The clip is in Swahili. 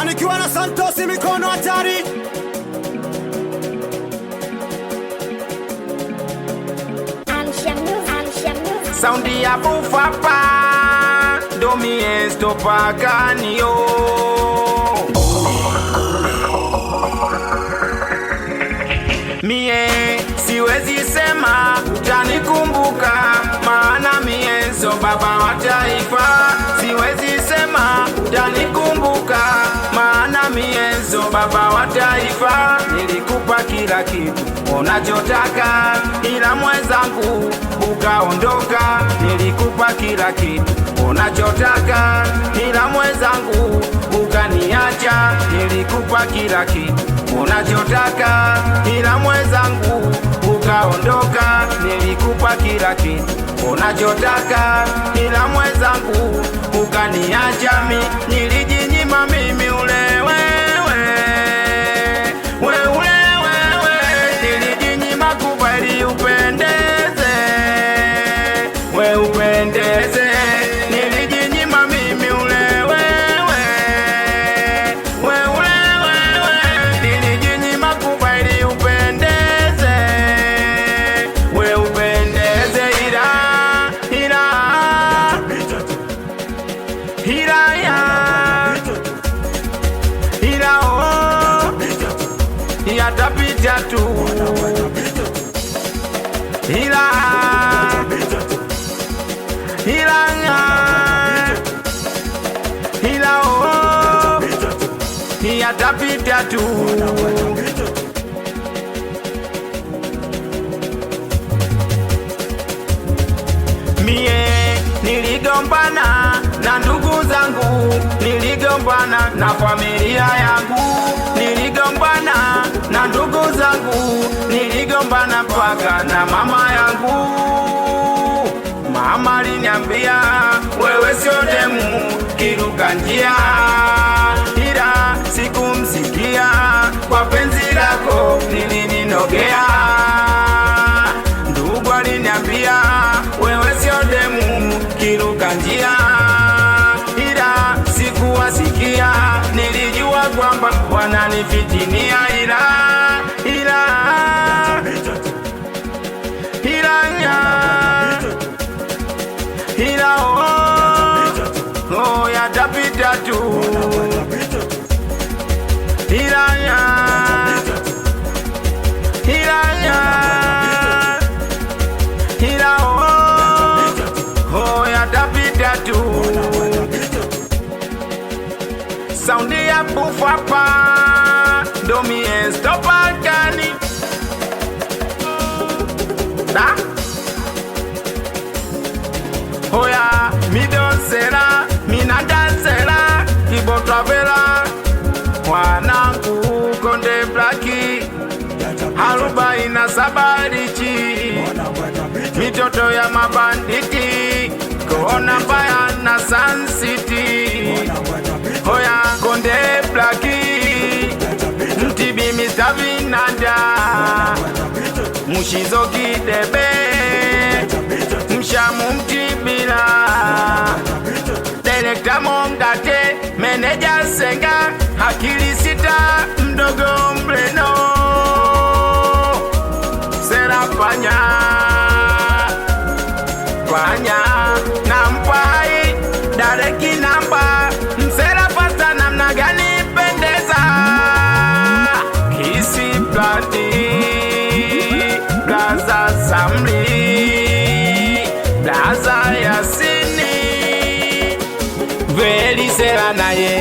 Nikiwa na Santos mikono hatari. Saundi ya bufapa Domie stopakanio. Mie siwezi sema utanikumbuka, maana mie so baba wa taifa. Siwezi sema utanikumbuka, maana mie so baba wa taifa. Nilikupa kila kitu unachotaka, ila mwenzangu ukaondoka. Nilikupa kila kitu unachotaka, ila mwenzangu ukaniacha. Nilikupa kila kitu unachotaka, ila mwenzangu ukaondoka. Nilikupa kila kitu unachotaka, ila mwenzangu ukaniacha. Nilijinyima mimi ule wewe, nilijinyima kupa ili upendeze, we upendeze. Nilijinyima mimi ule wewe, nilijinyima kupa ili upendeze, we upendeze. Ila oh, yatapita tu. Ila oh, yatapita tu. Mie niligombana na ndugu zangu, niligombana na familia yangu, niligombana na ndugu zangu, niligombana mpaka na mama yangu. Mama aliniambia wewe sio demu, kiruka njia, ila sikumsikia. Kwa penzi lako nilininogea. Ndugu aliniambia wewe sio demu, kiruka njia, ila sikuwasikia. Nilijua kwamba wananifitinia, ila oh, yatapita tu. Oh, yatapita tu. Saundi ya bufapa Domie stopakani. Da Hoya midonsera, minadansera, Ibo travela, wanangu Konde Blaki, 47 richi, mitoto ya mabanditi, Kona Mbaya na Sun City. Hoya Konde Blaki, Mtibi Mr. Vinanda, Mushizo Kidebe, Mshamu Mtibila, Director Mongate, Manager Senga, Akili Sita, Mdogo Mbleno, Sera Panya, Nampai, Dareki Namba, Msera Pasta namna gani pendeza, Kisi Plati, Plaza Samli, Plaza Yasini, Veli Sera naye,